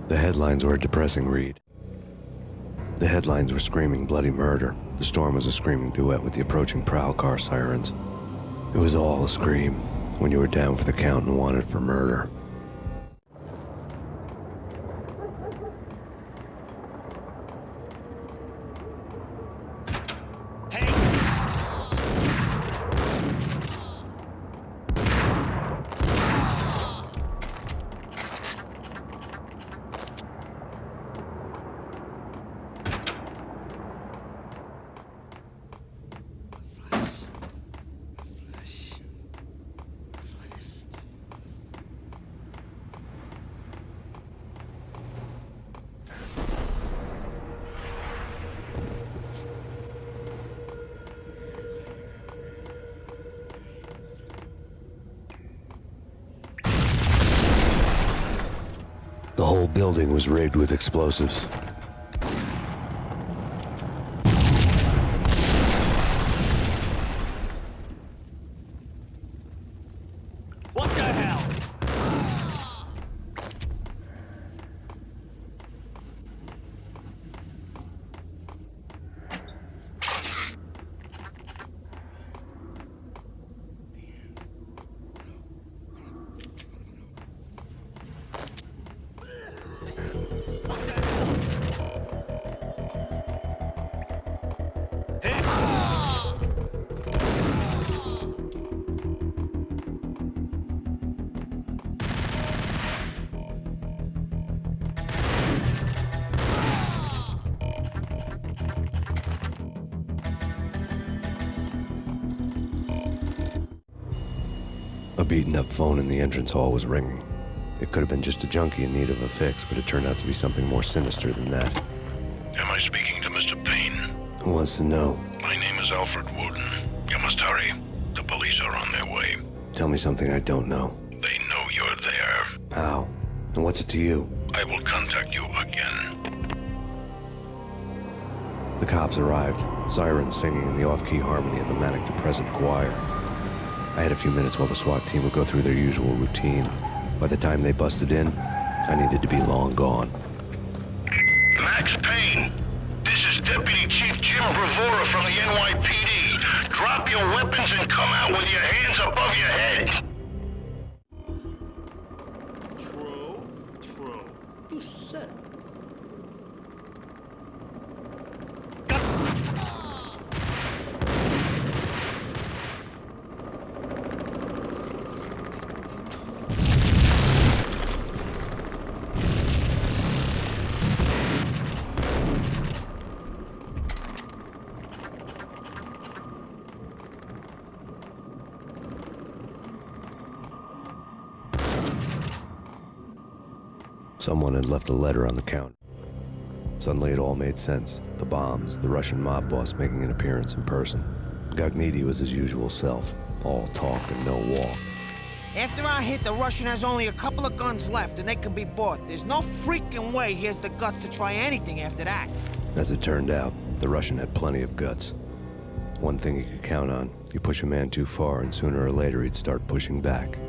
The headlines were a depressing read. The headlines were screaming bloody murder. The storm was a screaming duet with the approaching prowl car sirens. It was all a scream when you were down for the count and wanted for murder. The whole building was rigged with explosives. What the hell? A beaten-up phone in the entrance hall was ringing. It could have been just a junkie in need of a fix, but it turned out to be something more sinister than that. Am I speaking to Mr. Payne? Who wants to know? My name is Alfred Wooden. You must hurry. The police are on their way. Tell me something I don't know. They know you're there. How? And what's it to you? I will contact you again. The cops arrived, sirens singing in the off-key harmony of a manic-depressive choir. I had a few minutes while the SWAT team would go through their usual routine. By the time they busted in, I needed to be long gone. Max Payne, this is Deputy Chief Jim Bravura from the NYPD. Drop your weapons and come out with your hands above your head. True. You said it. Someone had left a letter on the counter. Suddenly it all made sense. The bombs, the Russian mob boss making an appearance in person. Gagniti was his usual self, all talk and no walk. After our hit, the Russian has only a couple of guns left, and they can be bought. There's no freaking way he has the guts to try anything after that. As it turned out, the Russian had plenty of guts. One thing you could count on, you push a man too far and sooner or later he'd start pushing back.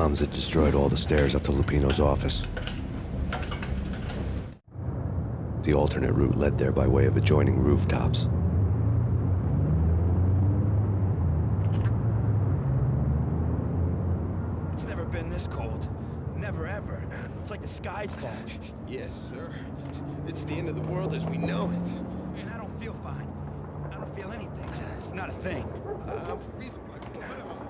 bombs that destroyed all the stairs up to Lupino's office. The alternate route led there by way of adjoining rooftops. It's never been this cold. Never ever. It's like the sky's falling. Yes, sir. It's the end of the world as we know it. And I don't feel fine. I don't feel anything. Not a thing. I'm freezing my butt off.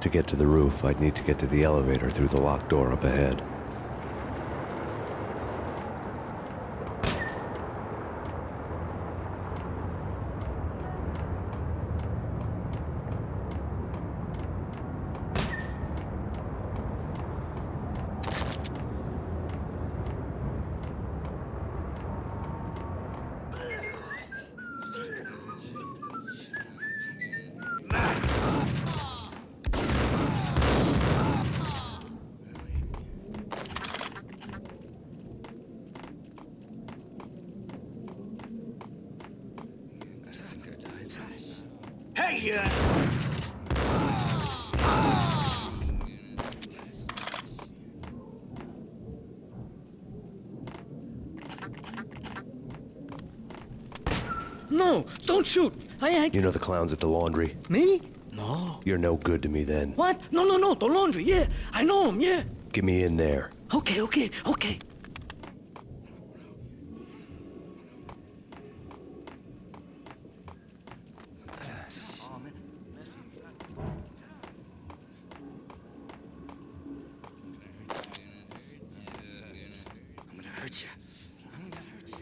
To get to the roof, I'd need to get to the elevator through the locked door up ahead. Hey, No, don't shoot. I You know the clowns at the laundry? Me? No. You're no good to me then. What? No, the laundry, yeah. I know him, yeah. Get me in there. Okay. I'm gonna hurt you. I'm gonna hurt you.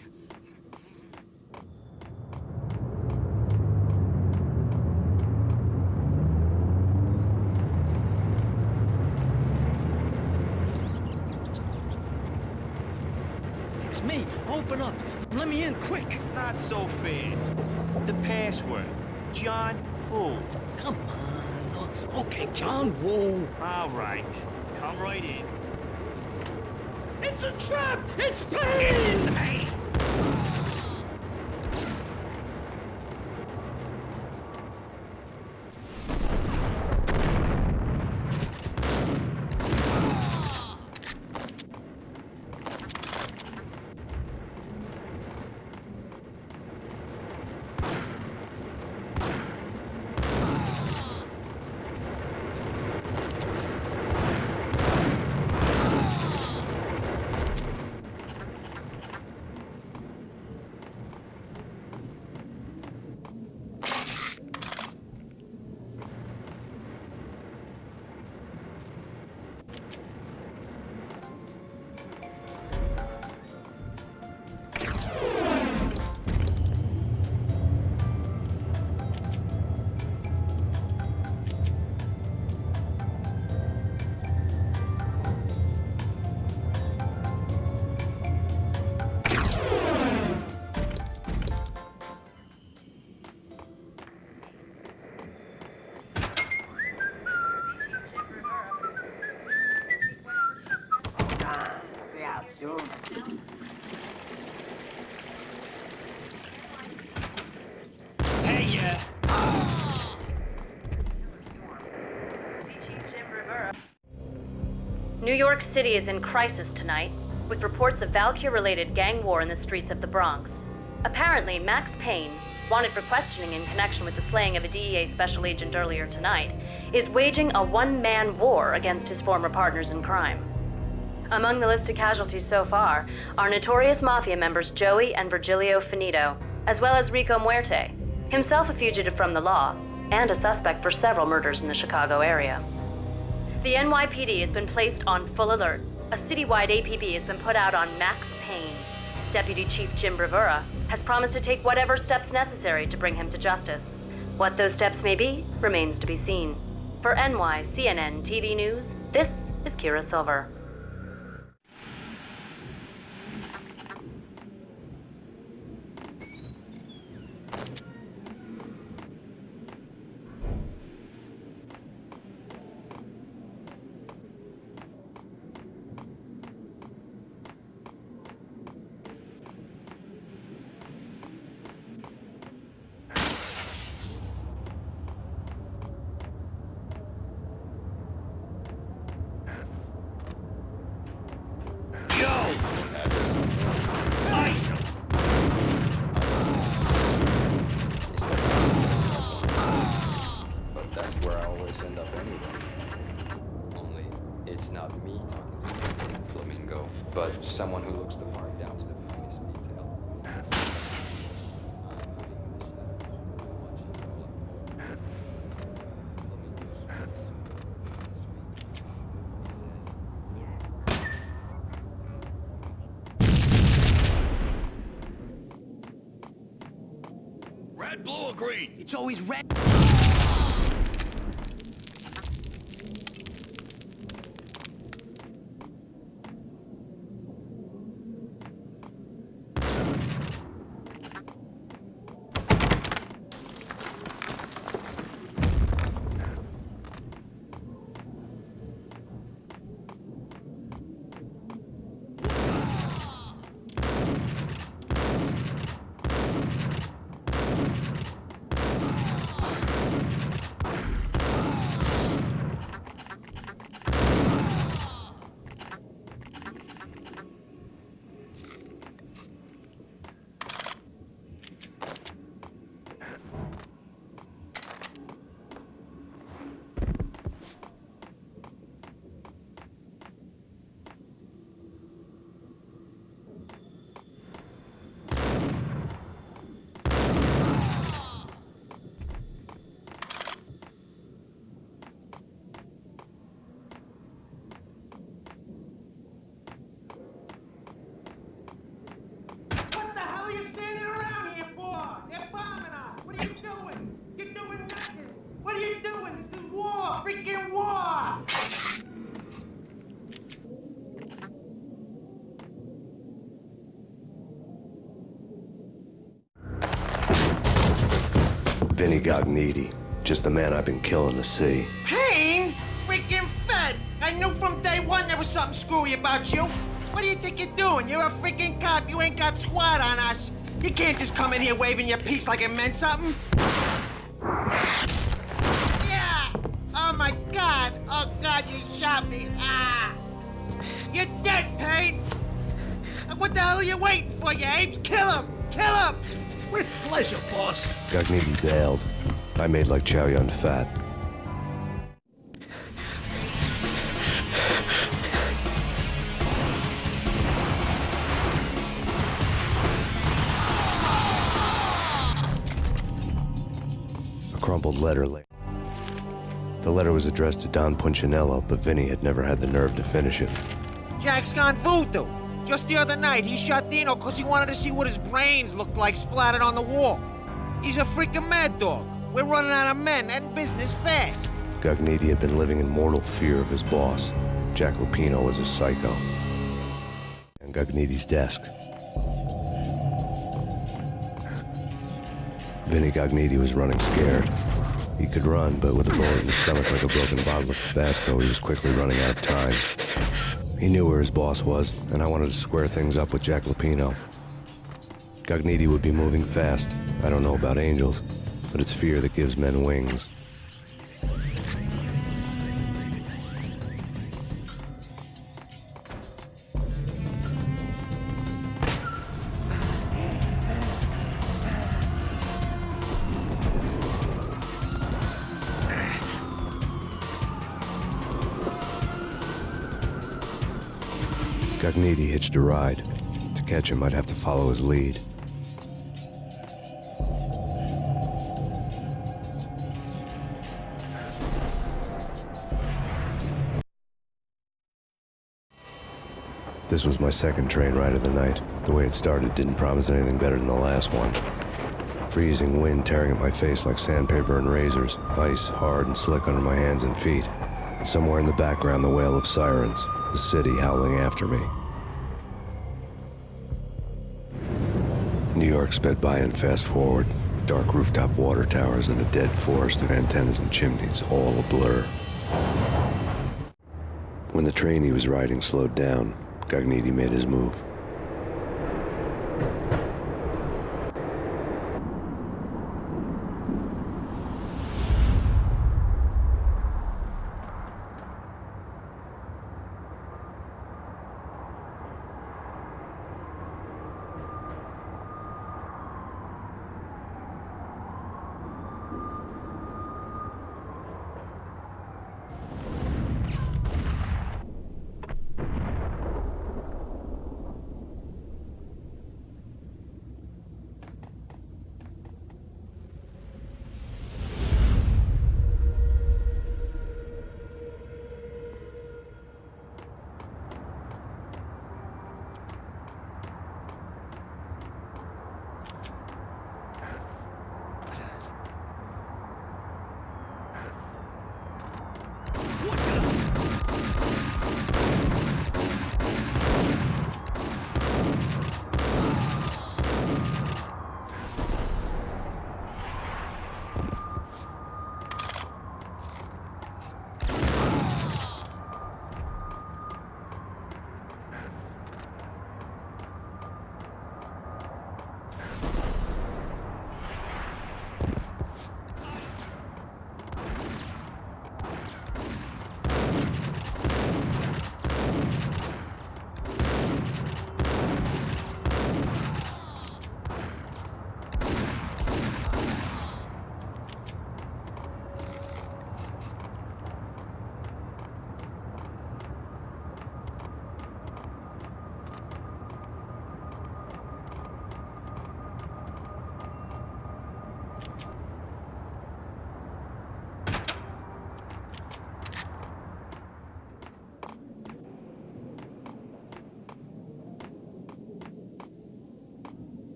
It's me. Open up. Let me in, quick. not so fast. The password. John who? Come on. Okay, John, whoa. All right. Come right in. It's a trap! It's Payne! Hey! New York City is in crisis tonight, with reports of Valkyr-related gang war in the streets of the Bronx. Apparently, Max Payne, wanted for questioning in connection with the slaying of a DEA special agent earlier tonight, is waging a one-man war against his former partners in crime. Among the listed casualties so far are notorious mafia members Joey and Virgilio Finito, as well as Rico Muerte, himself a fugitive from the law, and a suspect for several murders in the Chicago area. The NYPD has been placed on full alert. A citywide APB has been put out on Max Payne. Deputy Chief Jim Bravura has promised to take whatever steps necessary to bring him to justice. What those steps may be remains to be seen. For NYCNN TV News, this is Kira Silver. But someone who looks the part down to the finest detail. Red, blue, or green? It's always red. What the hell are you standing around here for? They're bombing us. What are you doing? You're doing nothing. What are you doing? This is war. Freaking war. Vinny Gognitti, just the man I've been killing to see. Payne? Freaking fed. I knew from day one there was something screwy about you. What do you think you're doing? You're a freaking cop. You ain't got squat on us. You can't just come in here waving your piece like it meant something. Yeah! Oh my God! Oh God, you shot me! Ah! You're dead, Payne! What the hell are you waiting for, you apes? Kill him! Kill him! With pleasure, boss. Gognitti bailed. I made like Chow Yun Fat. A crumpled letter lay. The letter was addressed to Don Punchinello, but Vinny had never had the nerve to finish it. Jack's gone voodoo. Just the other night, he shot Dino because he wanted to see what his brains looked like splattered on the wall. He's a freaking mad dog. We're running out of men and business fast. Gognitti had been living in mortal fear of his boss. Jack Lupino was a psycho. And Gognitti's desk. Vinny Gognitti was running scared. He could run, but with a bullet in his stomach like a broken bottle of Tabasco, he was quickly running out of time. He knew where his boss was, and I wanted to square things up with Jack Lupino. Gognitti would be moving fast. I don't know about angels, but it's fear that gives men wings. Gognitti hitched a ride. To catch him, I'd have to follow his lead. This was my second train ride of the night. The way it started didn't promise anything better than the last one. Freezing wind tearing at my face like sandpaper and razors, ice hard and slick under my hands and feet. And somewhere in the background, the wail of sirens, the city howling after me. New York sped by in fast forward. Dark rooftop water towers and a dead forest of antennas and chimneys, all a blur. When the train he was riding slowed down, Gognitti made his move.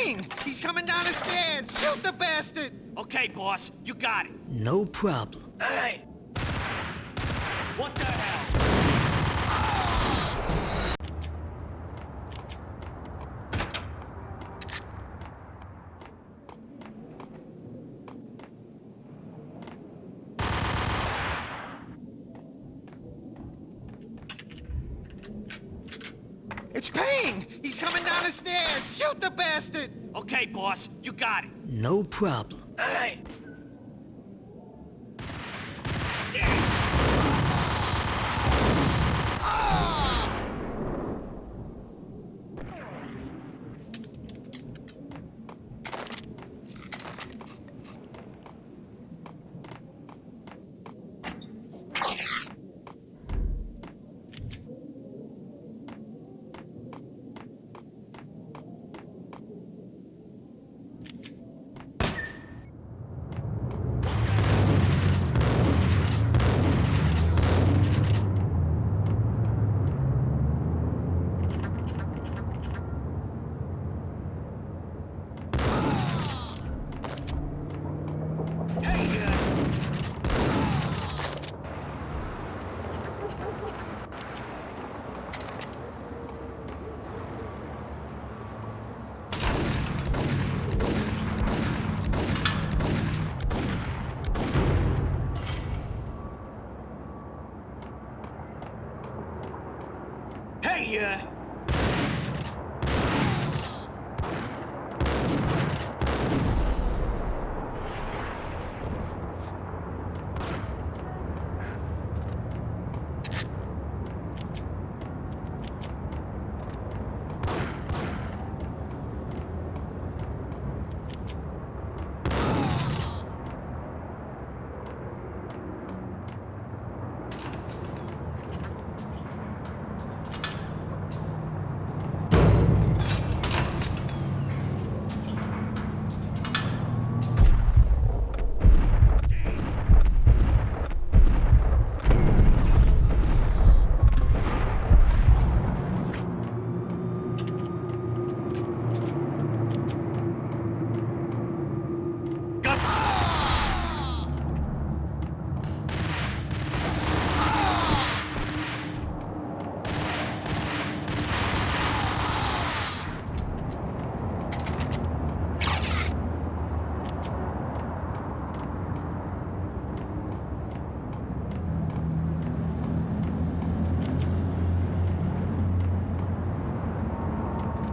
Payne! He's coming down the stairs! Shoot the bastard! Okay, boss, you got it. No problem. Hey! What the hell? It's Payne! He's coming down the stairs! Shoot the bastard! Okay, boss, you got it. No problem. Hey! Hey,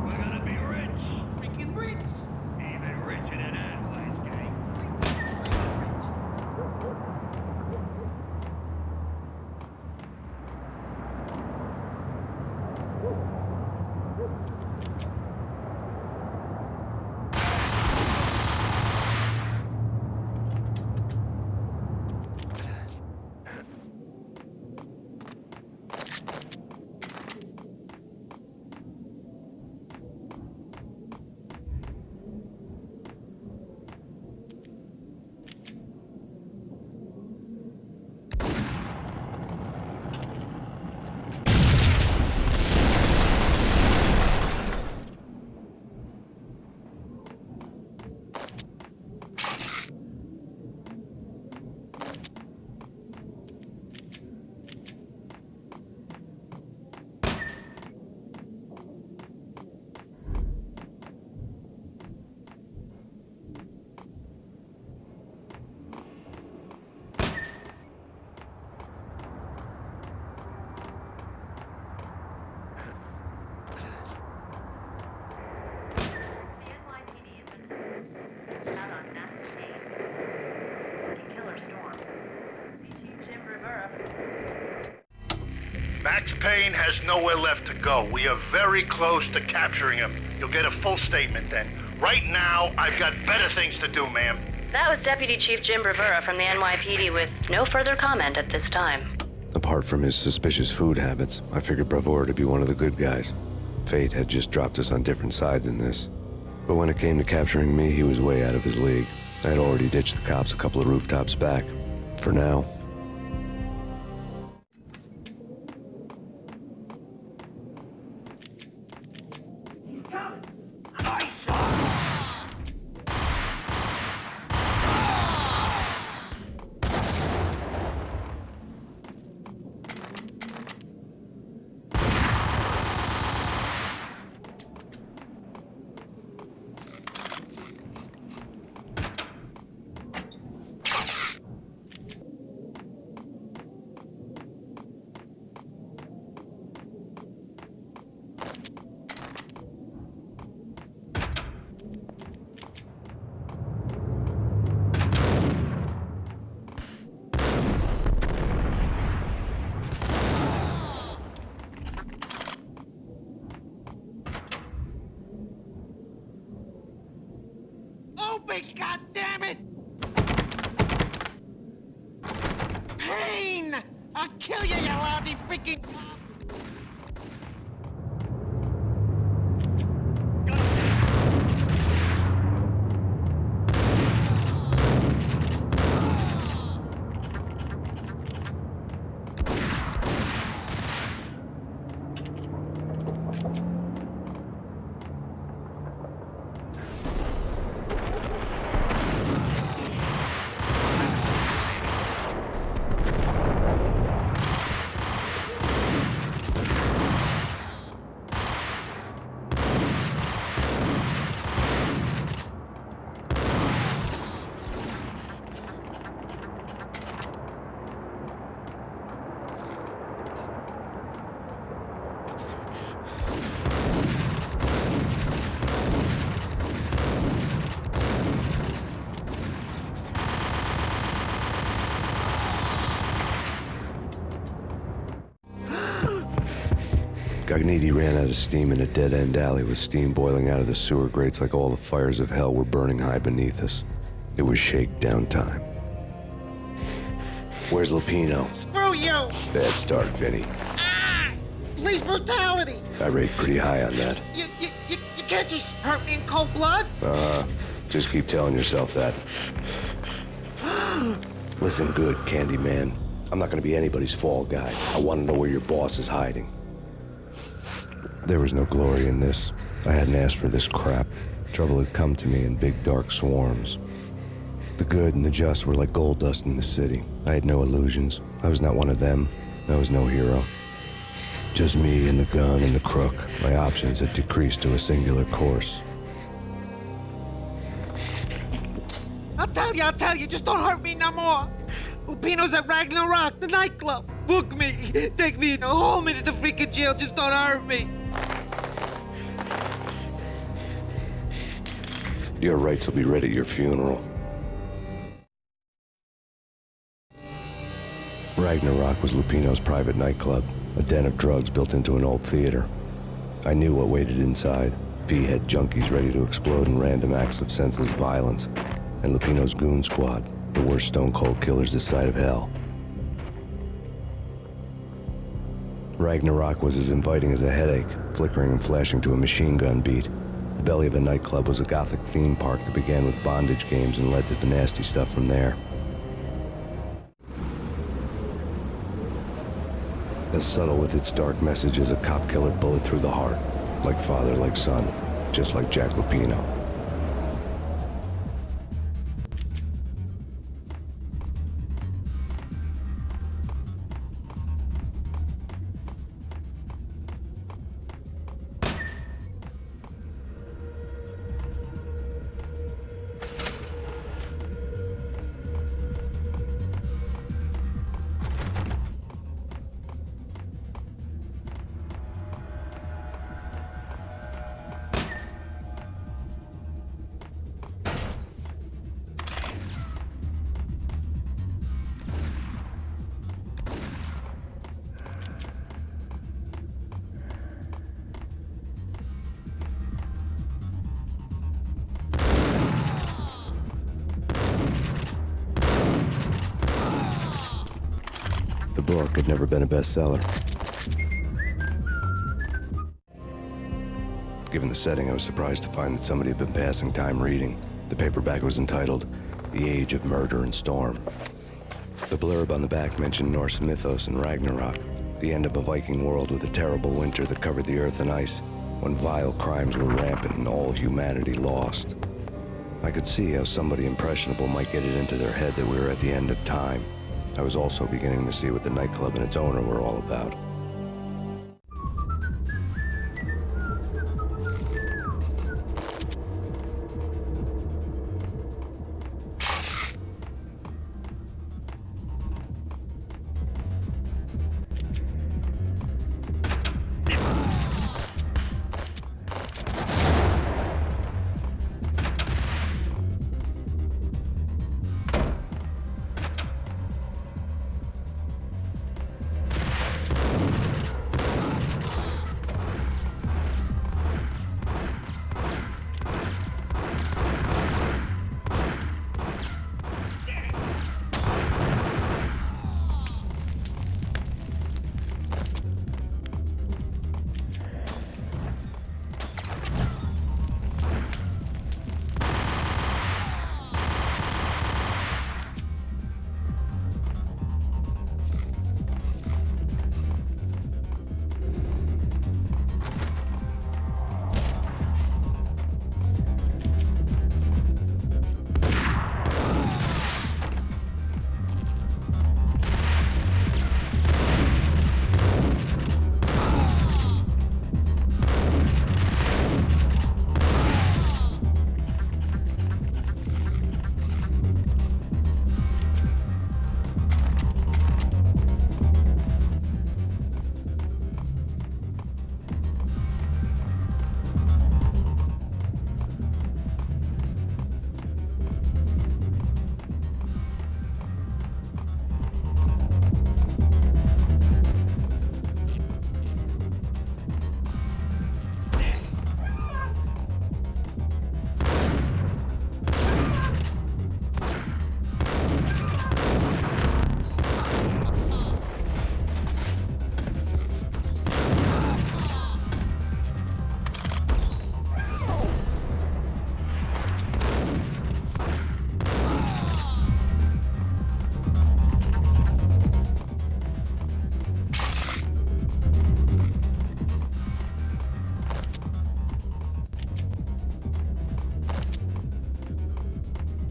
We're gonna be rich. Freaking rich! Even richer than that, wise guy. Max Payne has nowhere left to go. We are very close to capturing him. You'll get a full statement then. Right now, I've got better things to do, ma'am. That was Deputy Chief Jim Rivera from the NYPD with no further comment at this time. Apart from his suspicious food habits, I figured Bravura to be one of the good guys. Fate had just dropped us on different sides in this. But when it came to capturing me, he was way out of his league. I had already ditched the cops a couple of rooftops back. For now. I saw. quick, goddammit! Payne! I'll kill you, you lousy freaking cop! Gognitti ran out of steam in a dead-end alley with steam boiling out of the sewer grates like all the fires of hell were burning high beneath us. It was shakedown time. Where's Lupino? Screw you! Bad start, Vinny. Ah! Police brutality! I rate pretty high on that. You can't just hurt me in cold blood! Just keep telling yourself that. Listen good, Candyman. I'm not gonna be anybody's fall guy. I want to know where your boss is hiding. There was no glory in this. I hadn't asked for this crap. Trouble had come to me in big dark swarms. The good and the just were like gold dust in the city. I had no illusions. I was not one of them. I was no hero. Just me and the gun and the crook. My options had decreased to a singular course. I'll tell you, just don't hurt me no more. Lupino's at Ragnarok, the nightclub. Book me, take me, hold me to the freaking jail, just don't hurt me. Your rights will be read at your funeral. Ragnarok was Lupino's private nightclub, a den of drugs built into an old theater. I knew what waited inside. V-head junkies ready to explode in random acts of senseless violence. And Lupino's goon squad, the worst stone-cold killers this side of hell. Ragnarok was as inviting as a headache, flickering and flashing to a machine gun beat. The belly of the nightclub was a gothic theme park that began with bondage games and led to the nasty stuff from there. As subtle with its dark message as a cop-killer bullet through the heart. Like father, like son, just like Jack Lupino. The book had never been a bestseller. Given the setting, I was surprised to find that somebody had been passing time reading. The paperback was entitled, The Age of Murder and Storm. The blurb on the back mentioned Norse mythos and Ragnarok, the end of a Viking world with a terrible winter that covered the earth in ice, when vile crimes were rampant and all humanity lost. I could see how somebody impressionable might get it into their head that we were at the end of time. I was also beginning to see what the nightclub and its owner were all about.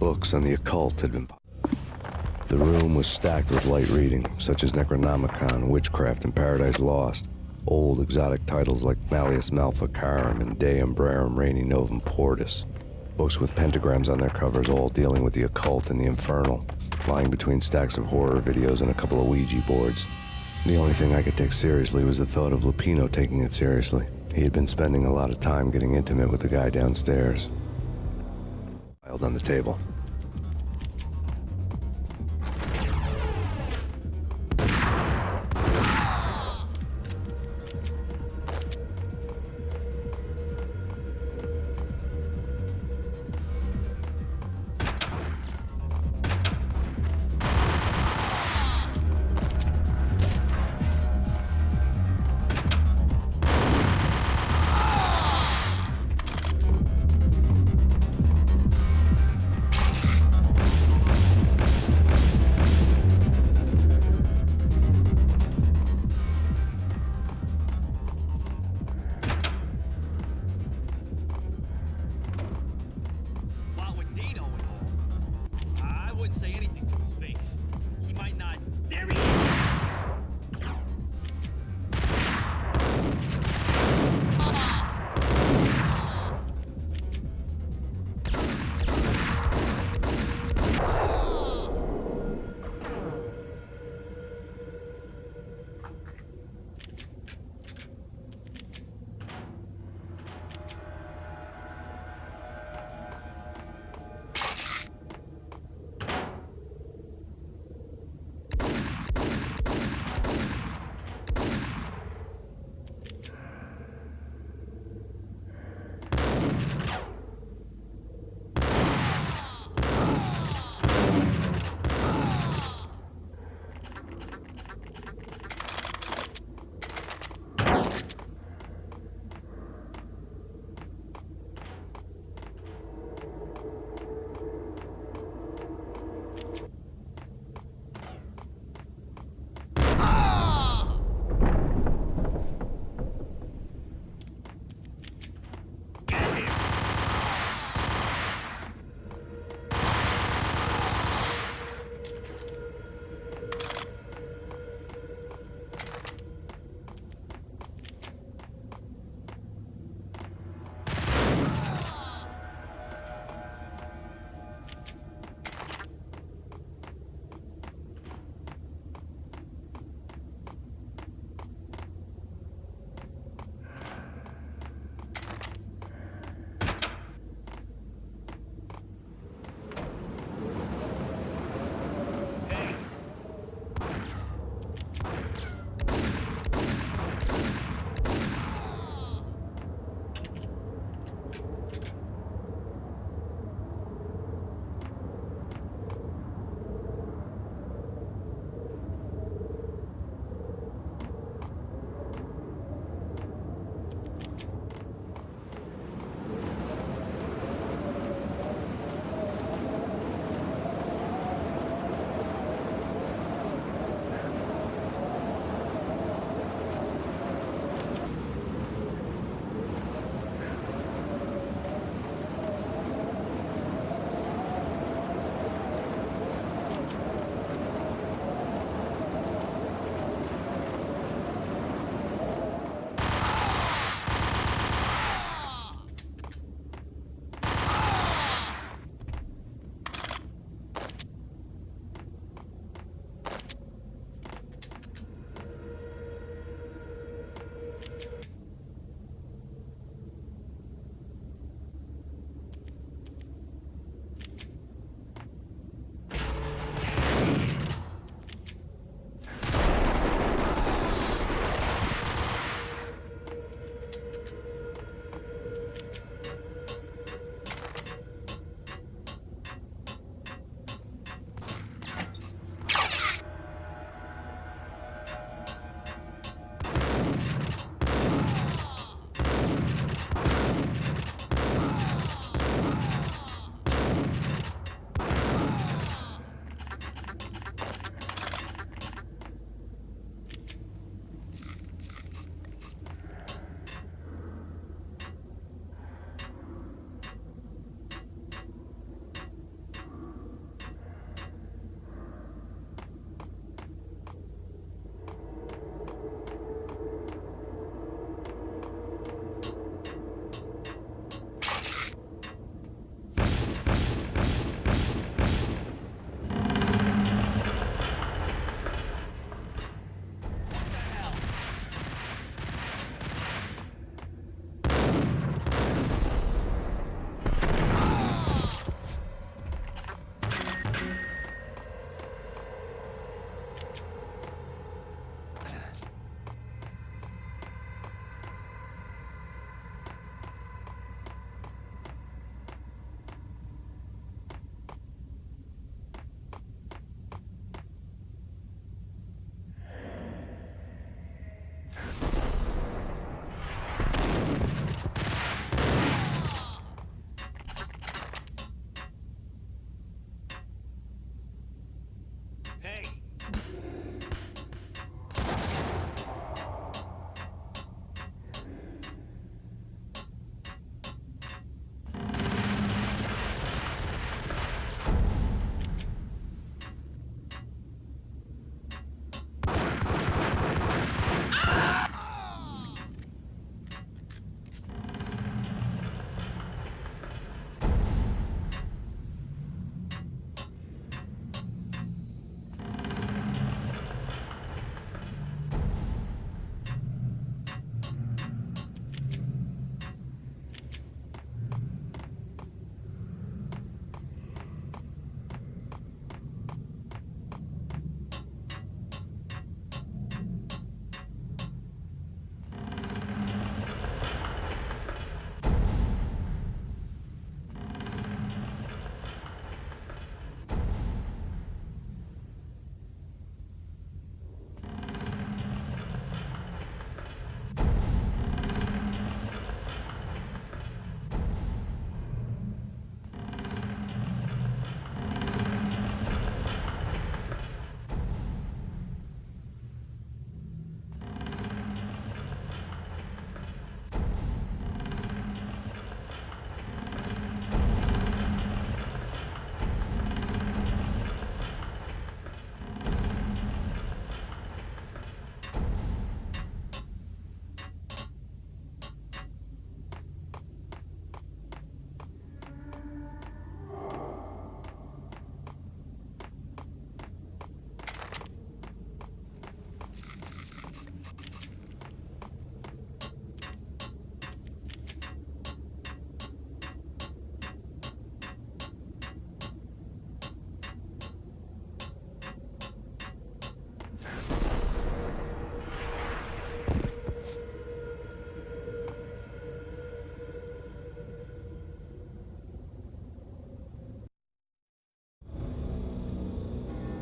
books on the occult had been... The room was stacked with light reading, such as Necronomicon, Witchcraft, and Paradise Lost. Old exotic titles like Malleus Maleficarum and De Umbrarum Reini Novum Portis. Books with pentagrams on their covers, all dealing with the occult and the infernal, lying between stacks of horror videos and a couple of Ouija boards. The only thing I could take seriously was the thought of Lupino taking it seriously. He had been spending a lot of time getting intimate with the guy downstairs. Piled on the table.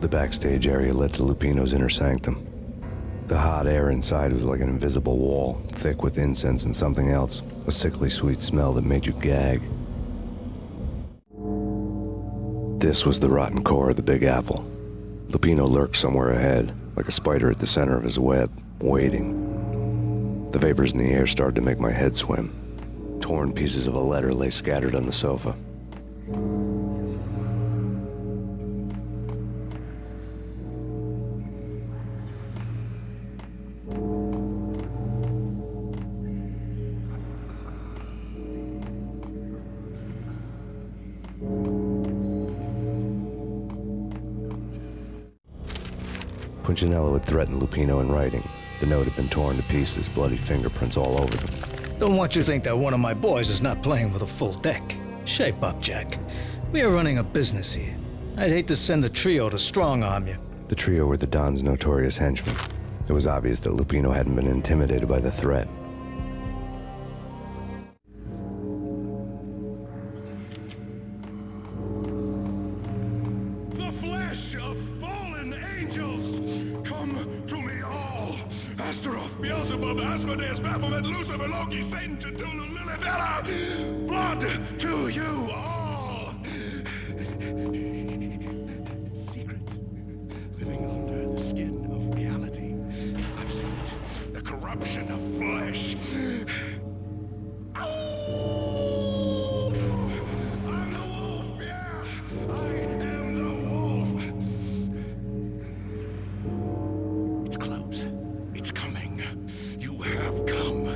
The backstage area led to Lupino's inner sanctum. The hot air inside was like an invisible wall, thick with incense and something else, a sickly sweet smell that made you gag. This was the rotten core of the Big Apple. Lupino lurked somewhere ahead, like a spider at the center of his web, waiting. The vapors in the air started to make my head swim. Torn pieces of a letter lay scattered on the sofa. Punchinello had threatened Lupino in writing. The note had been torn to pieces, bloody fingerprints all over them. Don't want you to think that one of my boys is not playing with a full deck. Shape up, Jack. We are running a business here. I'd hate to send the trio to strong-arm you. The trio were the Don's notorious henchmen. It was obvious that Lupino hadn't been intimidated by the threat. The flesh of fallen angels, come to me all. Astaroth, Beelzebub, Asmodeus, Baphomet, Lucifer, Loki, Satan, Cthulhu, Lilith, blood to you all. Secrets living under the skin of reality. I've seen it. The corruption of flesh. I'm the wolf, yeah. I am the wolf. It's close. It's coming. You have come.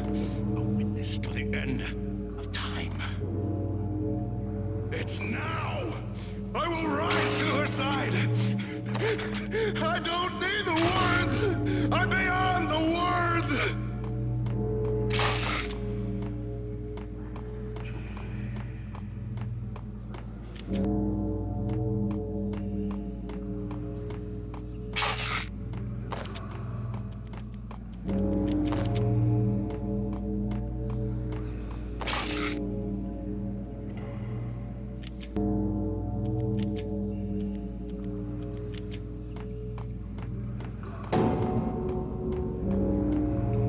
A witness to the end of time. It's now. I will rise to her side. I don't need the words. I'm beyond the words.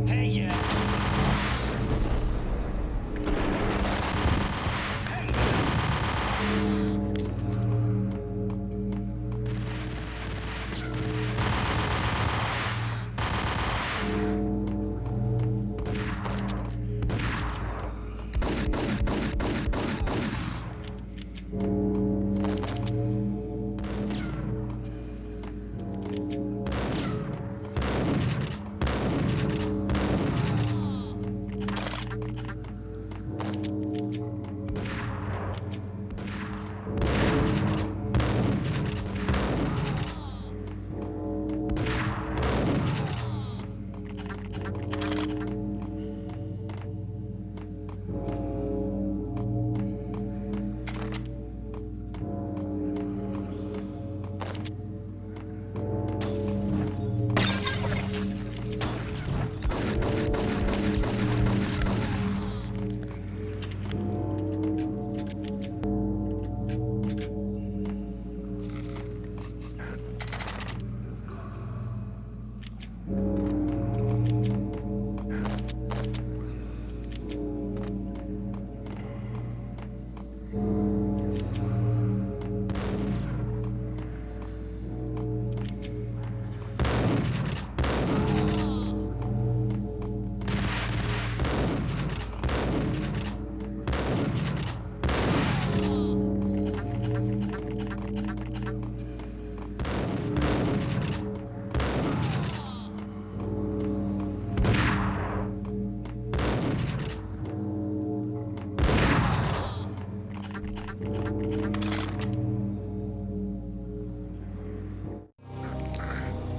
Hey, yeah.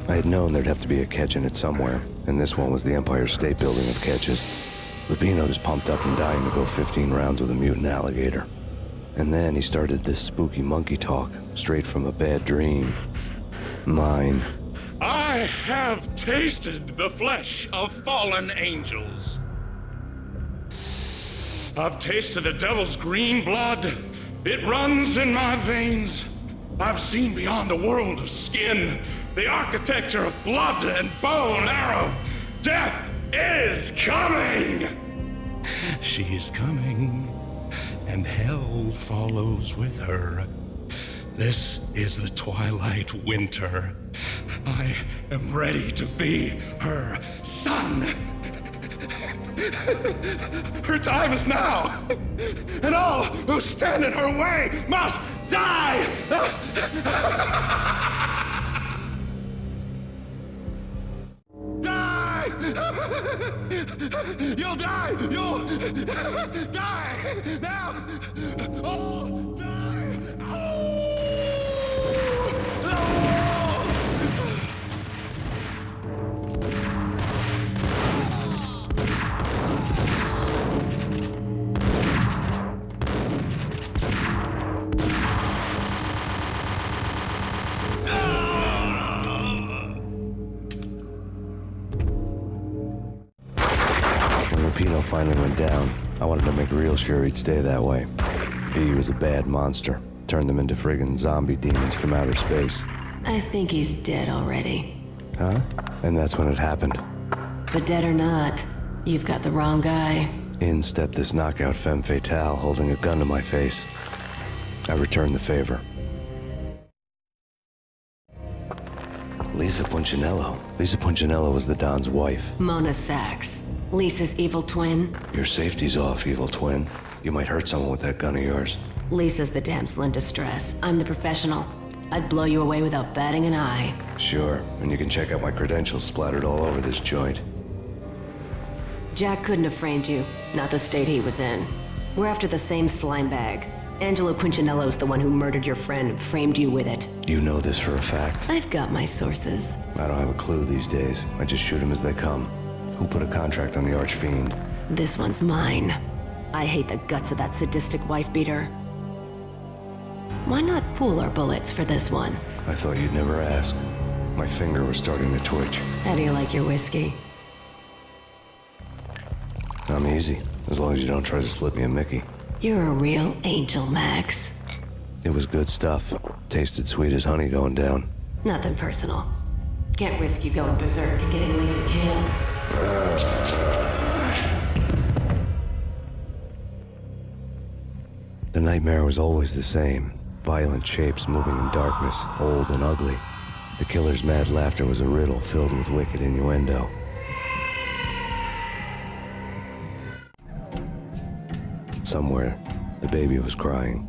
I had known there'd have to be a catch in it somewhere, and this one was the Empire State Building of catches. Lupino was pumped up and dying to go 15 rounds with a mutant alligator. And then he started this spooky monkey talk, straight from a bad dream. Mine. I have tasted the flesh of fallen angels. I've tasted the devil's green blood. It runs in my veins. I've seen beyond the world of skin, the architecture of blood and bow and arrow. Death is coming! She is coming, and hell follows with her. This is the twilight winter. I am ready to be her son. Her time is now, and all who stand in her way must die! Die! You'll die! You'll die! Now! Oh, die! Oh! When Lupino finally went down, I wanted to make real sure he'd stay that way. V was a bad monster. Turned them into friggin' zombie demons from outer space. I think he's dead already. Huh? And that's when it happened. But dead or not, you've got the wrong guy. In stepped this knockout femme fatale holding a gun to my face. I returned the favor. Lisa Punchinello. Lisa Punchinello was the Don's wife. Mona Sachs. Lisa's evil twin. Your safety's off, evil twin. You might hurt someone with that gun of yours. Lisa's the damsel in distress. I'm the professional. I'd blow you away without batting an eye. Sure, and you can check out my credentials splattered all over this joint. Jack couldn't have framed you. Not the state he was in. We're after the same slime bag. Angelo Punchinello's the one who murdered your friend and framed you with it. You know this for a fact. I've got my sources. I don't have a clue these days. I just shoot them as they come. Who put a contract on the Archfiend? This one's mine. I hate the guts of that sadistic wife-beater. Why not pool our bullets for this one? I thought you'd never ask. My finger was starting to twitch. How do you like your whiskey? I'm easy, as long as you don't try to slip me a Mickey. You're a real angel, Max. It was good stuff. Tasted sweet as honey going down. Nothing personal. Can't risk you going berserk and getting Lisa killed. The nightmare was always the same. Violent shapes moving in darkness, old and ugly. The killer's mad laughter was a riddle filled with wicked innuendo. Somewhere, the baby was crying.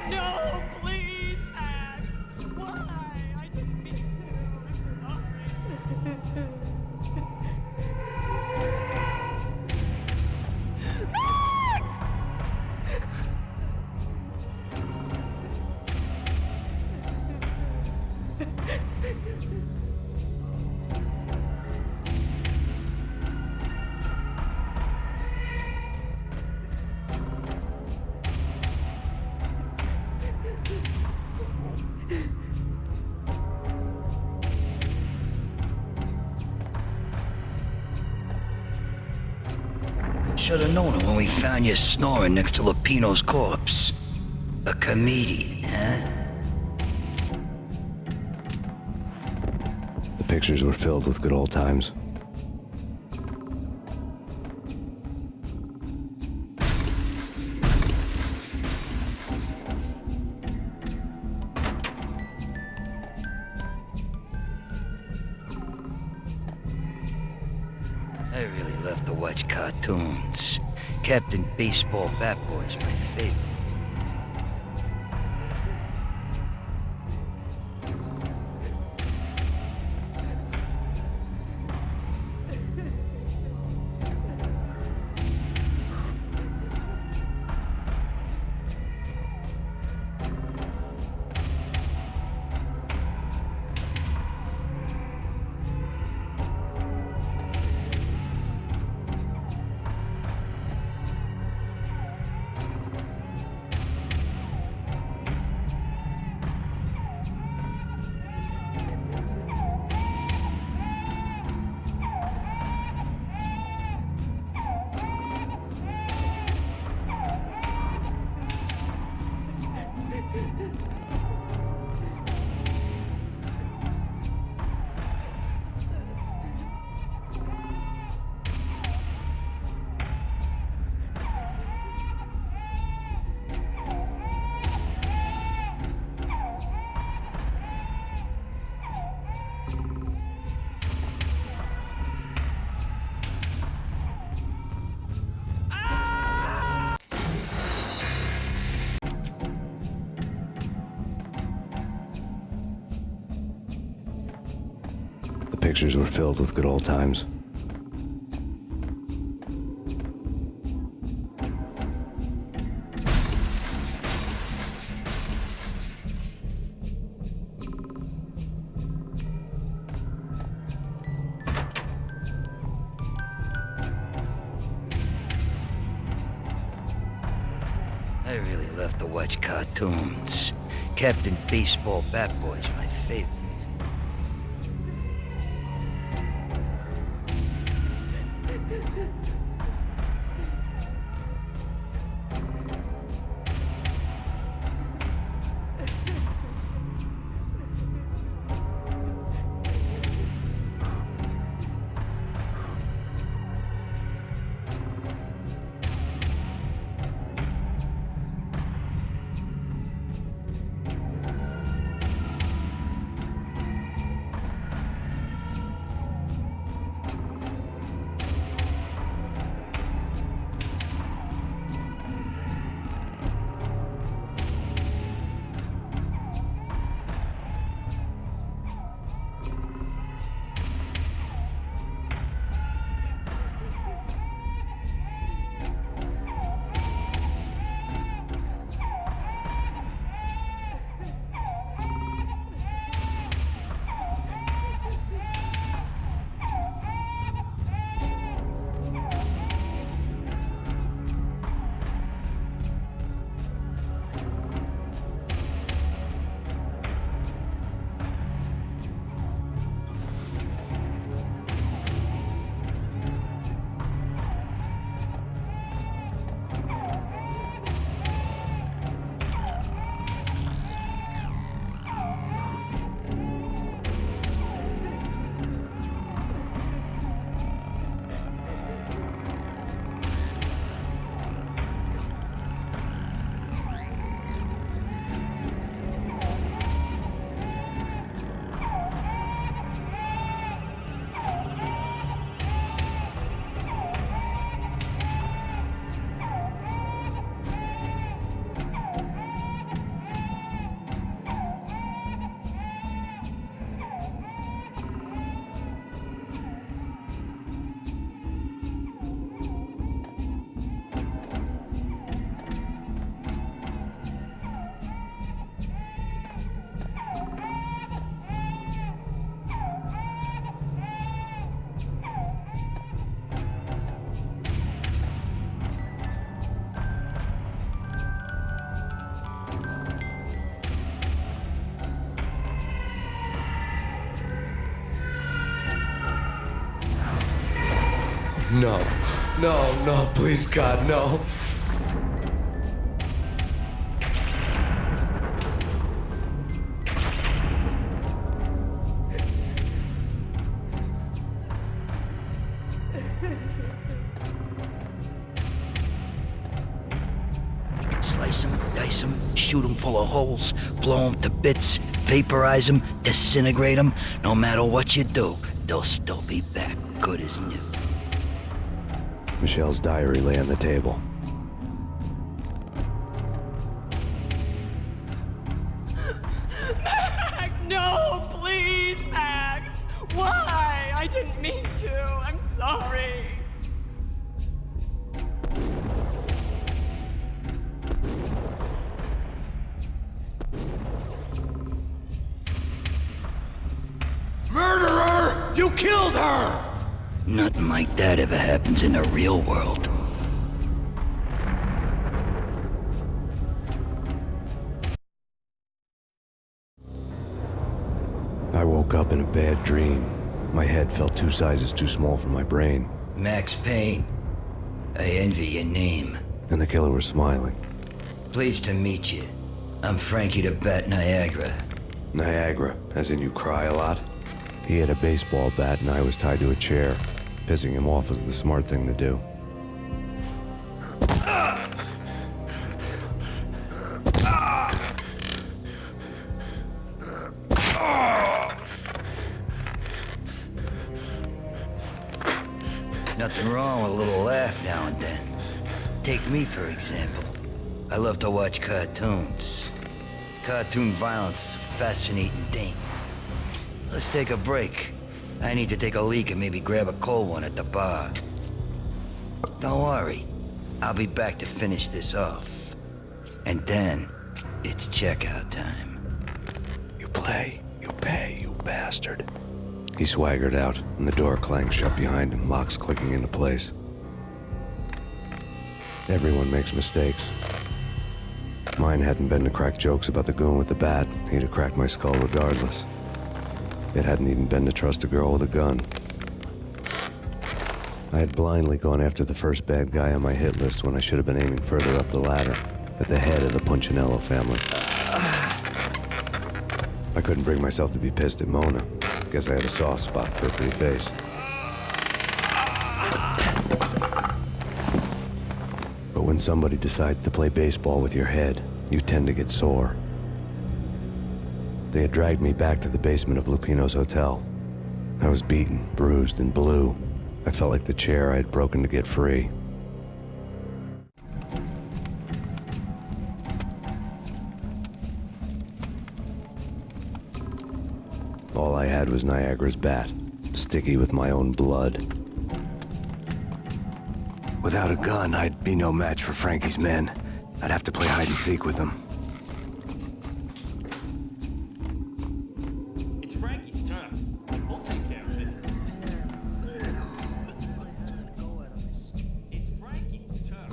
No, please, Max. Why? I didn't mean to. I'm sorry. Should have known it when we found you snoring next to Lupino's corpse. A comedian, huh? The pictures were filled with good old times. I really love to watch cartoons. Captain Baseball Bat Boy's my favorite. pictures were filled with good old times. I really love to watch cartoons. Captain Baseball Bat Boy's my favorite. No. No, no, please, God, no. Slice them, dice them, shoot them full of holes, blow them to bits, vaporize them, disintegrate them. No matter what you do, they'll still be back, good as new. Michelle's diary lay on the table. Max, no, please, Max. Why? I didn't mean to. I'm sorry. Murderer! You killed her! Nothing like that ever happens in the real world. I woke up in a bad dream. My head felt 2 sizes too small for my brain. Max Payne. I envy your name. And the killer was smiling. Pleased to meet you. I'm Frankie the Bat Niagara. Niagara, as in you cry a lot? He had a baseball bat and I was tied to a chair. Pissing him off was the smart thing to do. Nothing wrong with a little laugh now and then. Take me, for example. I love to watch cartoons. Cartoon violence is a fascinating thing. Let's take a break. I need to take a leak and maybe grab a cold one at the bar. Don't worry. I'll be back to finish this off. And then, it's checkout time. You play, you pay, you bastard. He swaggered out, and the door clanged shut behind him, locks clicking into place. Everyone makes mistakes. Mine hadn't been to crack jokes about the goon with the bat. He'd have cracked my skull regardless. It hadn't even been to trust a girl with a gun. I had blindly gone after the first bad guy on my hit list when I should have been aiming further up the ladder, at the head of the Punchinello family. I couldn't bring myself to be pissed at Mona. Guess I had a soft spot for her pretty face. But when somebody decides to play baseball with your head, you tend to get sore. They had dragged me back to the basement of Lupino's hotel. I was beaten, bruised, and blue. I felt like the chair I had broken to get free. All I had was Niagara's bat, sticky with my own blood. Without a gun, I'd be no match for Frankie's men. I'd have to play hide and seek with them. It's Frankie's tough. We'll take care of it. It's Frankie's tough.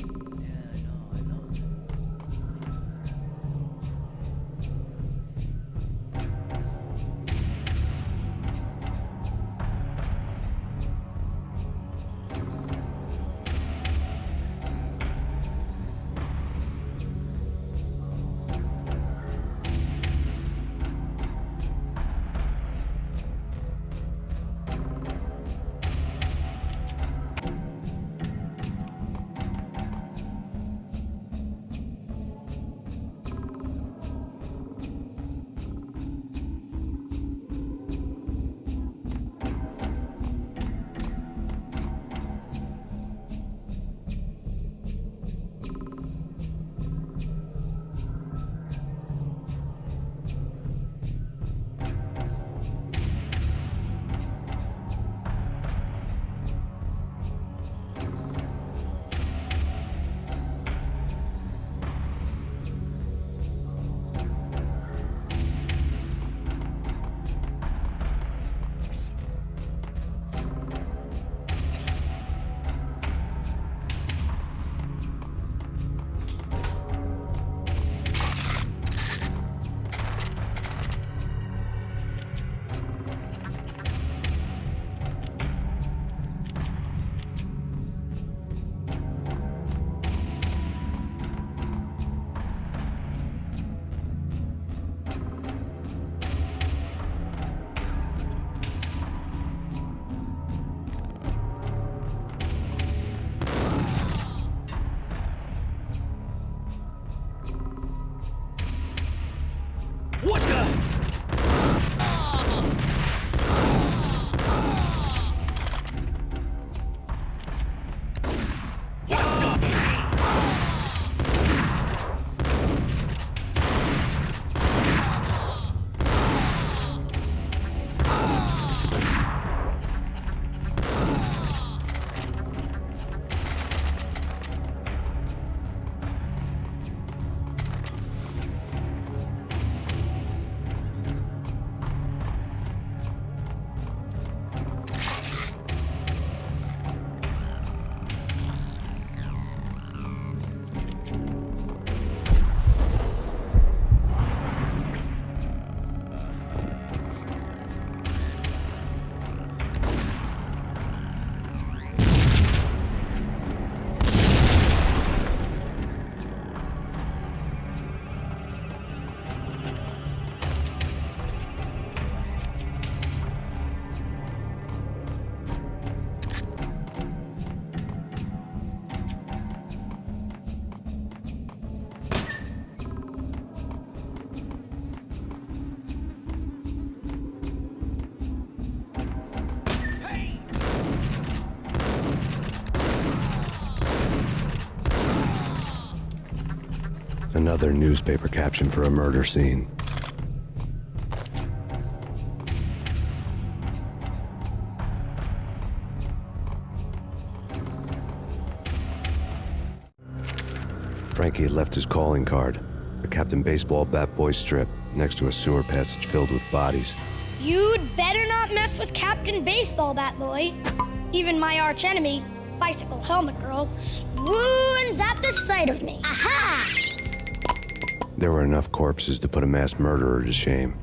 What the? Another newspaper caption for a murder scene. Frankie had left his calling card, a Captain Baseball bat boy strip, next to a sewer passage filled with bodies. You'd better not mess with Captain Baseball Bat Boy. Even my archenemy, Bicycle Helmet Girl, swoons at the sight of me. Aha! There were enough corpses to put a mass murderer to shame.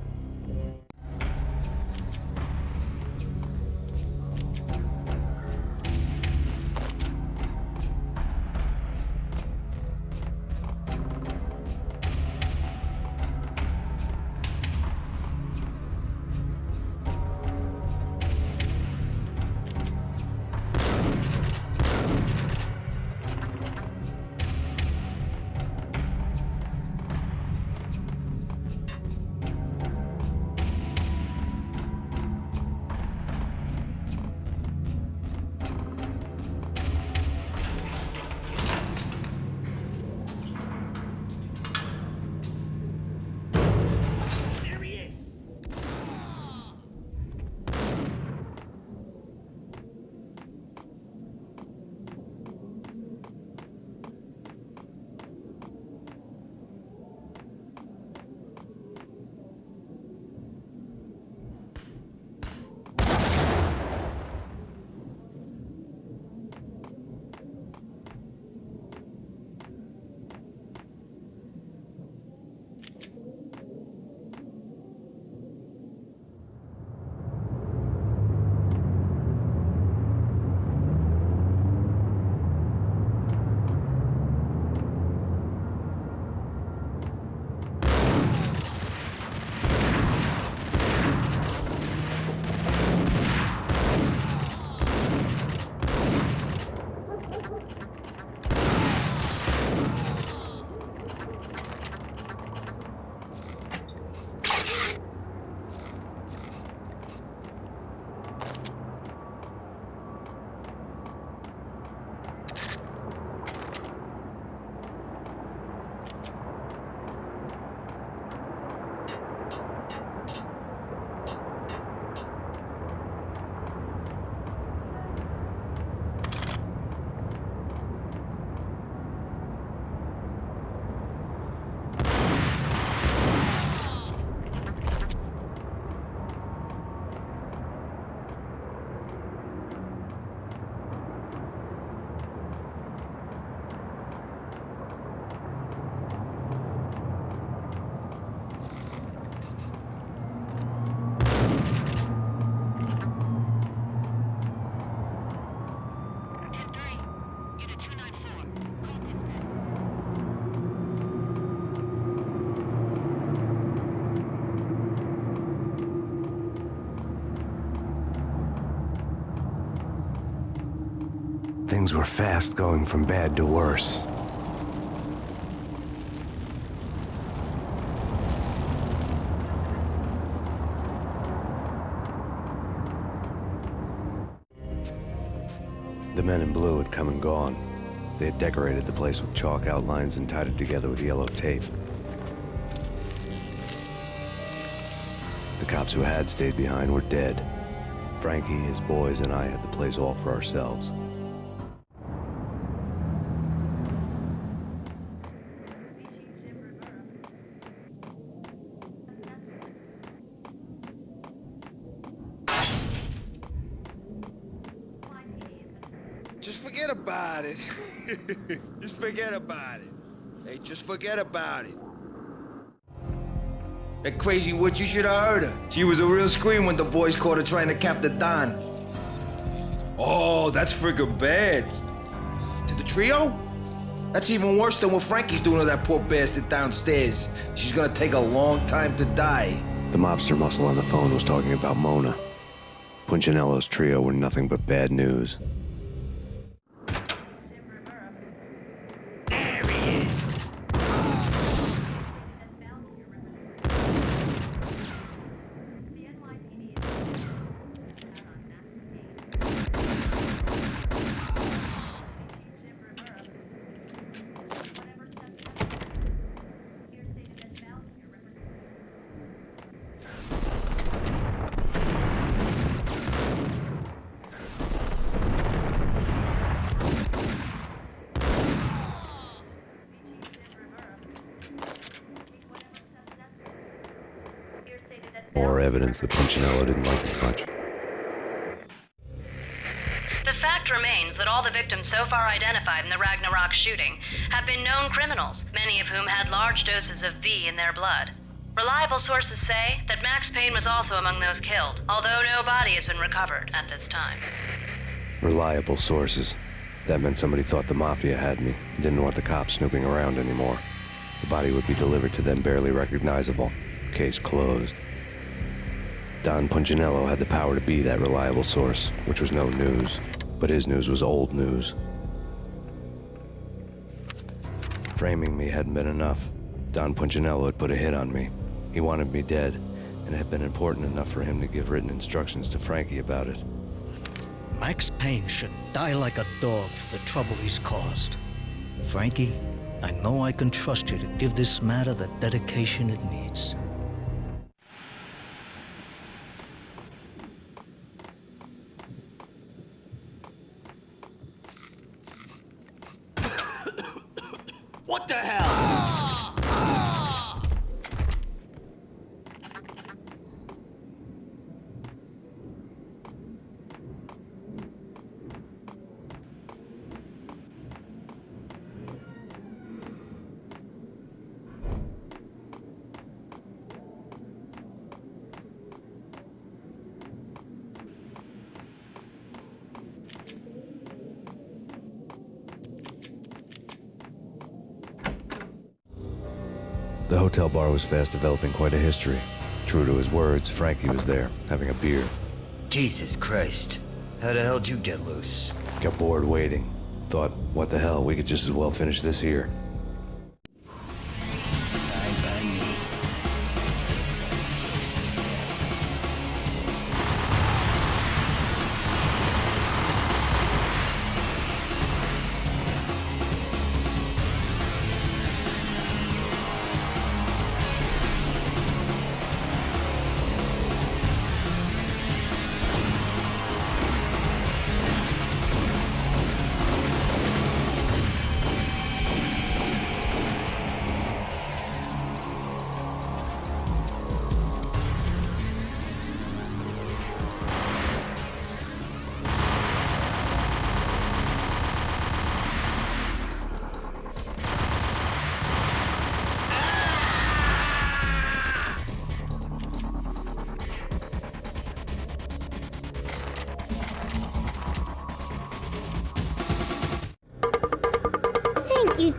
Things were fast going from bad to worse. The men in blue had come and gone. They had decorated the place with chalk outlines and tied it together with yellow tape. The cops who had stayed behind were dead. Frankie, his boys, and I had the place all for ourselves. Just forget about it. Just forget about it. Hey, just forget about it. That crazy witch, you should have heard her. She was a real scream when the boys caught her trying to cap the Don. Oh, that's friggin' bad. To the trio? That's even worse than what Frankie's doing to that poor bastard downstairs. She's gonna take a long time to die. The mobster muscle on the phone was talking about Mona. Punchinello's trio were nothing but bad news. evidence that Punchinello didn't like it much. The fact remains that all the victims so far identified in the Ragnarok shooting have been known criminals, many of whom had large doses of V in their blood. Reliable sources say that Max Payne was also among those killed, although no body has been recovered at this time. Reliable sources. That meant somebody thought the Mafia had me, didn't want the cops snooping around anymore. The body would be delivered to them barely recognizable. Case closed. Don Punchinello had the power to be that reliable source, which was no news. But his news was old news. Framing me hadn't been enough. Don Punchinello had put a hit on me. He wanted me dead, and it had been important enough for him to give written instructions to Frankie about it. Max Payne should die like a dog for the trouble he's caused. Frankie, I know I can trust you to give this matter the dedication it needs. What the hell? The hotel bar was fast developing quite a history. True to his words, Frankie was there, having a beer. Jesus Christ. How the hell did you get loose? Got bored waiting. Thought, what the hell, we could just as well finish this here. Fine by me.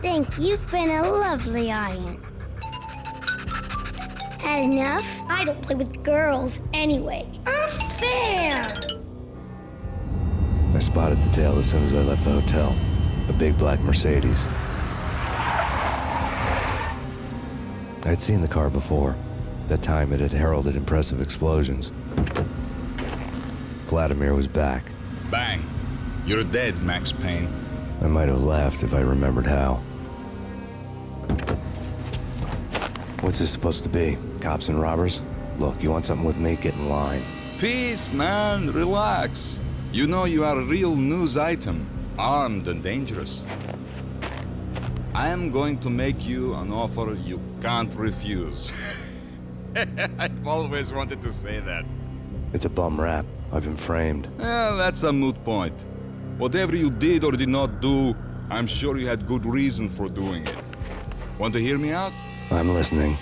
Thank you. You've been a lovely audience. Had enough? I don't play with girls anyway. Unfair! I spotted the tail as soon as I left the hotel. A big black Mercedes. I'd seen the car before. That time it had heralded impressive explosions. Vladimir was back. Bang. You're dead, Max Payne. I might have laughed if I remembered how. What's this supposed to be? Cops and robbers? Look, you want something with me? Get in line. Peace, man. Relax. You know you are a real news item. Armed and dangerous. I am going to make you an offer you can't refuse. I've always wanted to say that. It's a bum rap. I've been framed. Well, that's a moot point. Whatever you did or did not do, I'm sure you had good reason for doing it. Want to hear me out? I'm listening.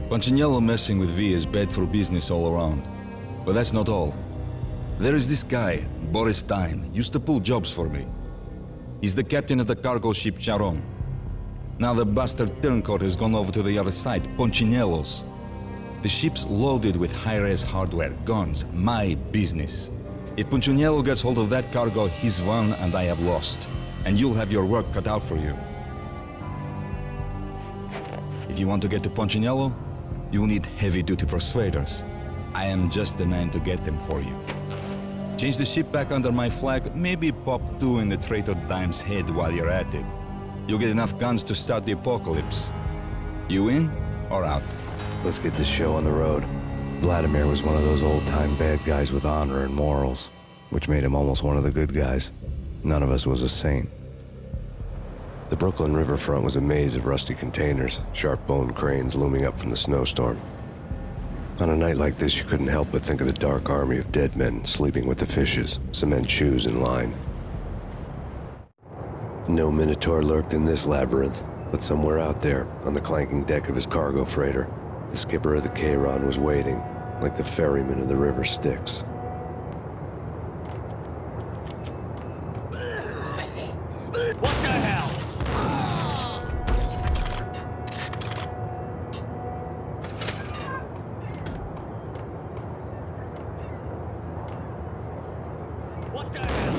Punchinello messing with V is bad for business all around. But that's not all. There is this guy, Boris Dime, used to pull jobs for me. He's the captain of the cargo ship Charon. Now the bastard turncoat has gone over to the other side, Punchinello's. The ship's loaded with high-res hardware, guns, my business. If Punchinello gets hold of that cargo, he's won and I have lost. And you'll have your work cut out for you. If you want to get to Punchinello, you will need heavy-duty persuaders. I am just the man to get them for you. Change the ship back under my flag, maybe pop 2 in the traitor Dime's head while you're at it. You'll get enough guns to start the apocalypse. You in or out? Let's get this show on the road. Vladimir was one of those old-time bad guys with honor and morals, which made him almost one of the good guys. None of us was a saint. The Brooklyn riverfront was a maze of rusty containers, sharp-boned cranes looming up from the snowstorm. On a night like this, you couldn't help but think of the dark army of dead men sleeping with the fishes, cement shoes in line. No Minotaur lurked in this labyrinth, but somewhere out there, on the clanking deck of his cargo freighter, the skipper of the Cheiron was waiting, like the ferryman of the river Styx. What the hell? What the hell?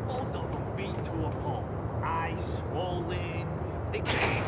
Both of them beat to a pulp. Eyes swollen. They can't.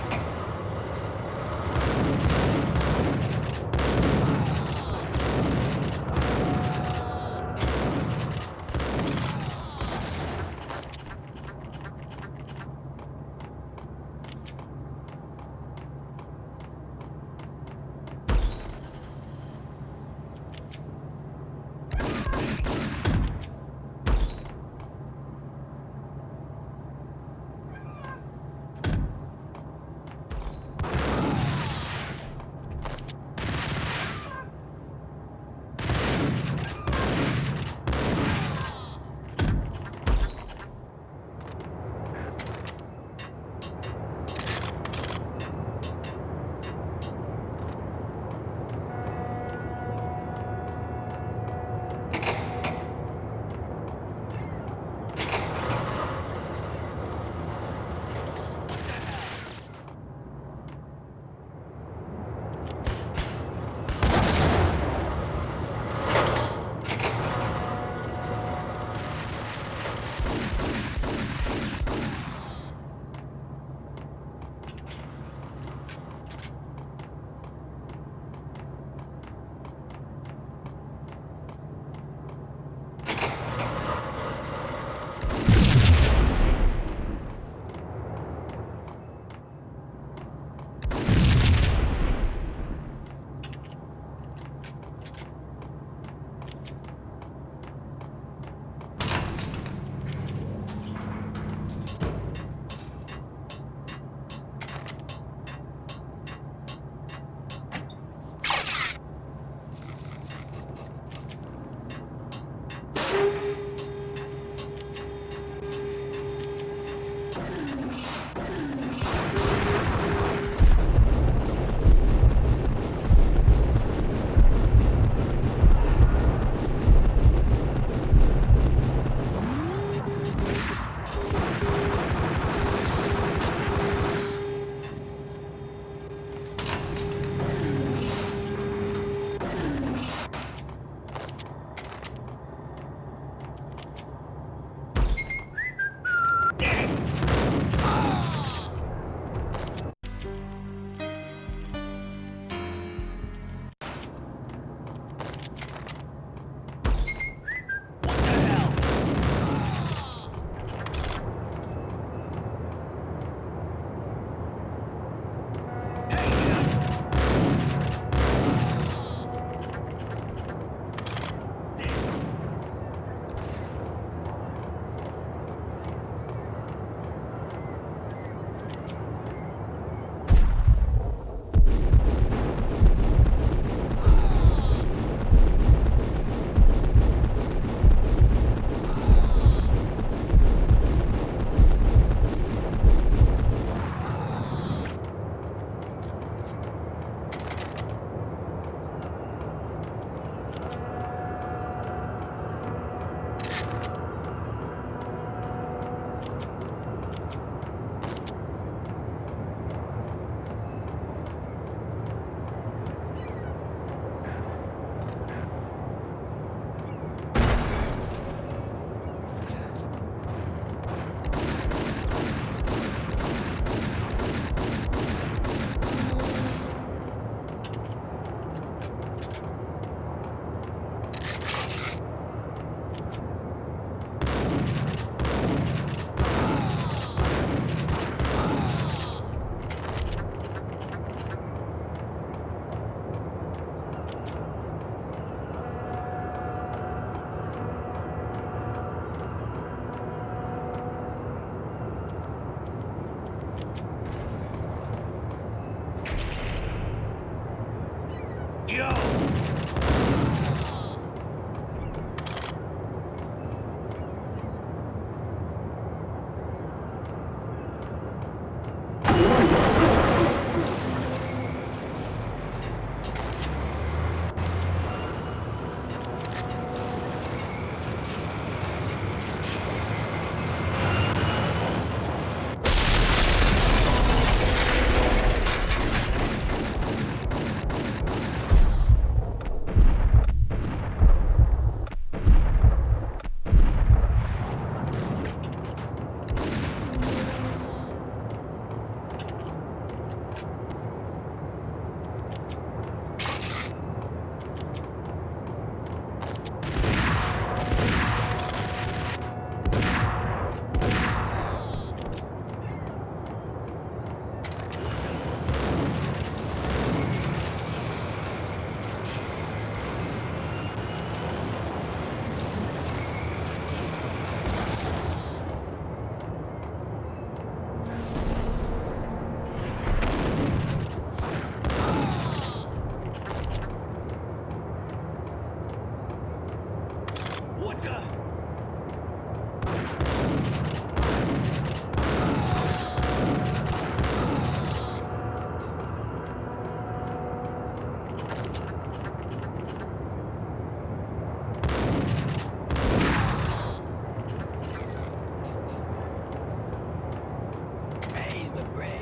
Raise the bridge.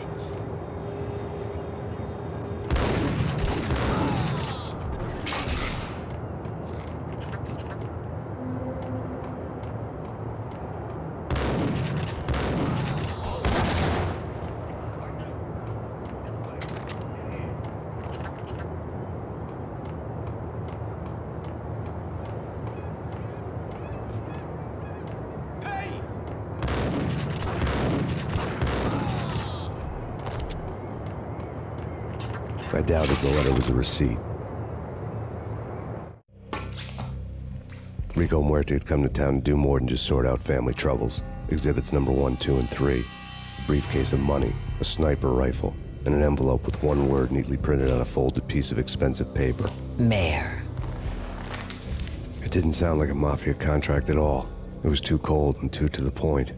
I doubted the letter was a receipt. Rico Muerte had come to town to do more than just sort out family troubles. Exhibits number 1, 2, and 3. A briefcase of money, a sniper rifle, and an envelope with one word neatly printed on a folded piece of expensive paper. Mayor. It didn't sound like a mafia contract at all. It was too cold and too to the point.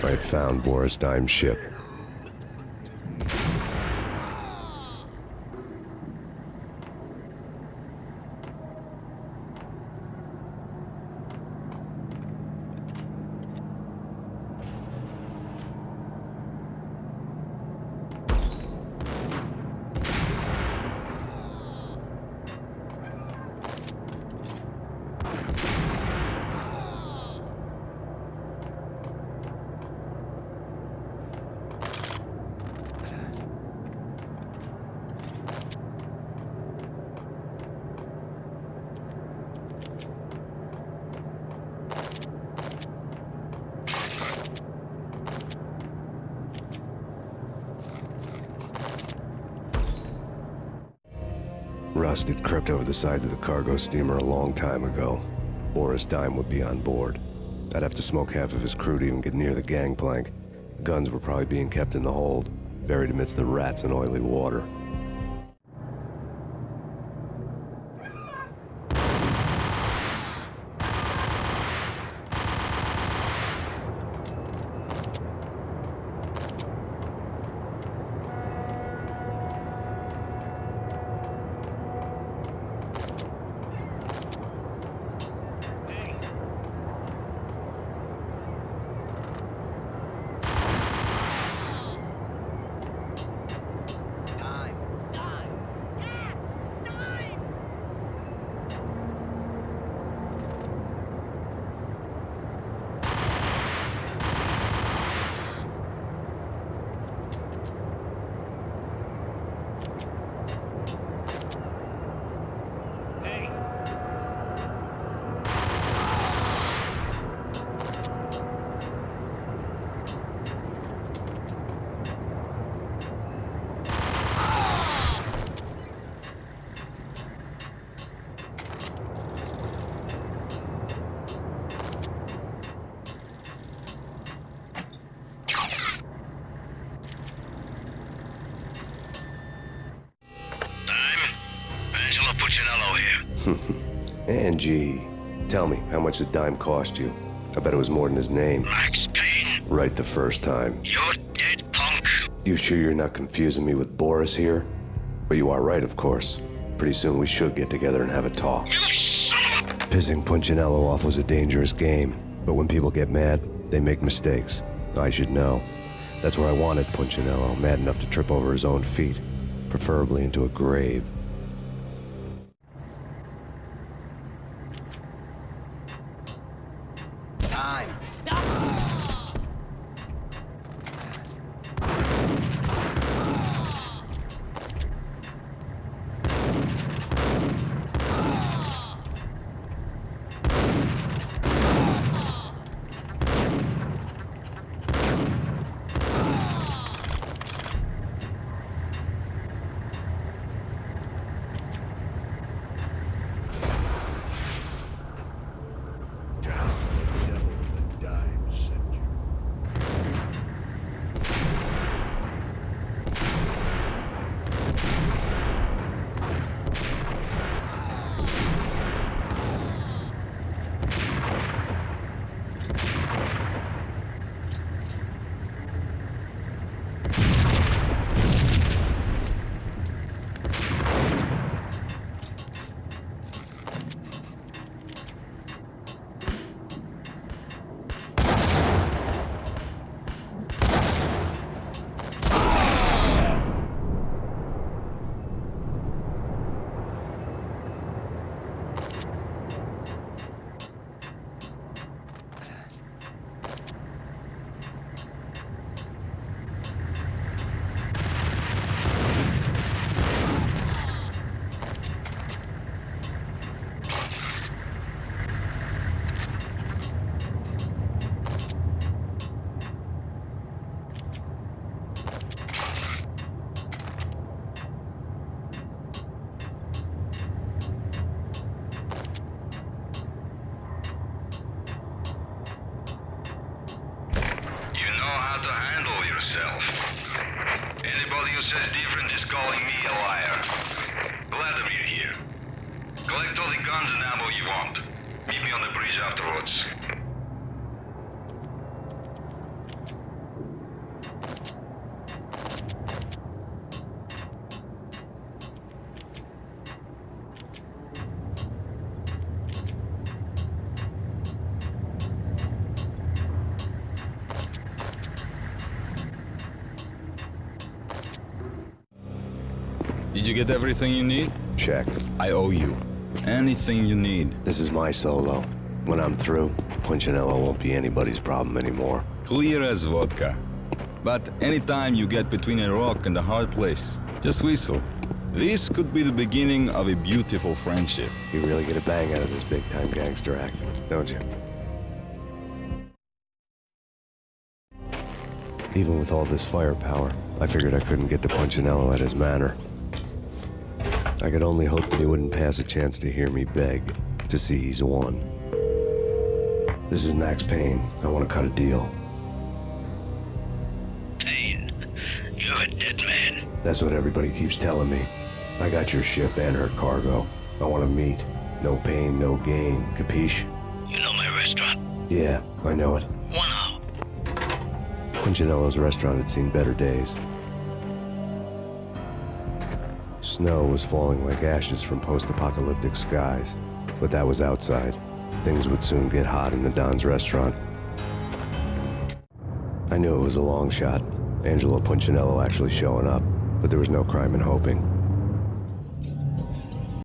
I had found Boris Dime's ship. Rust had crept over the side of the cargo steamer a long time ago. Boris Dime would be on board. I'd have to smoke half of his crew to even get near the gangplank. The guns were probably being kept in the hold, buried amidst the rats and oily water. Angie, tell me, how much did Dime cost you? I bet it was more than his name. Max Payne? Right the first time. You're dead, punk. You sure you're not confusing me with Boris here? But you are right, of course. Pretty soon we should get together and have a talk. You son of a... Pissing Punchinello off was a dangerous game, but when people get mad, they make mistakes. I should know. That's where I wanted Punchinello, mad enough to trip over his own feet, preferably into a grave. Anybody who says different is calling me a liar. Vladimir here. Collect all the guns and ammo you want. Meet me on the bridge afterwards. Did you get everything you need? Check. I owe you. Anything you need. This is my solo. When I'm through, Punchinello won't be anybody's problem anymore. Clear as vodka. But anytime you get between a rock and a hard place, just whistle. This could be the beginning of a beautiful friendship. You really get a bang out of this big-time gangster act, don't you? Even with all this firepower, I figured I couldn't get to Punchinello at his manor. I could only hope that he wouldn't pass a chance to hear me beg to see he's won. This is Max Payne. I want to cut a deal. Payne, you're a dead man. That's what everybody keeps telling me. I got your ship and her cargo. I want to meet. No pain, no gain. Capiche? You know my restaurant? Yeah, I know it. 1 hour. Punchinello's restaurant had seen better days. Snow was falling like ashes from post-apocalyptic skies, but that was outside. Things would soon get hot in the Don's restaurant. I knew it was a long shot, Angelo Punchinello actually showing up, but there was no crime in hoping.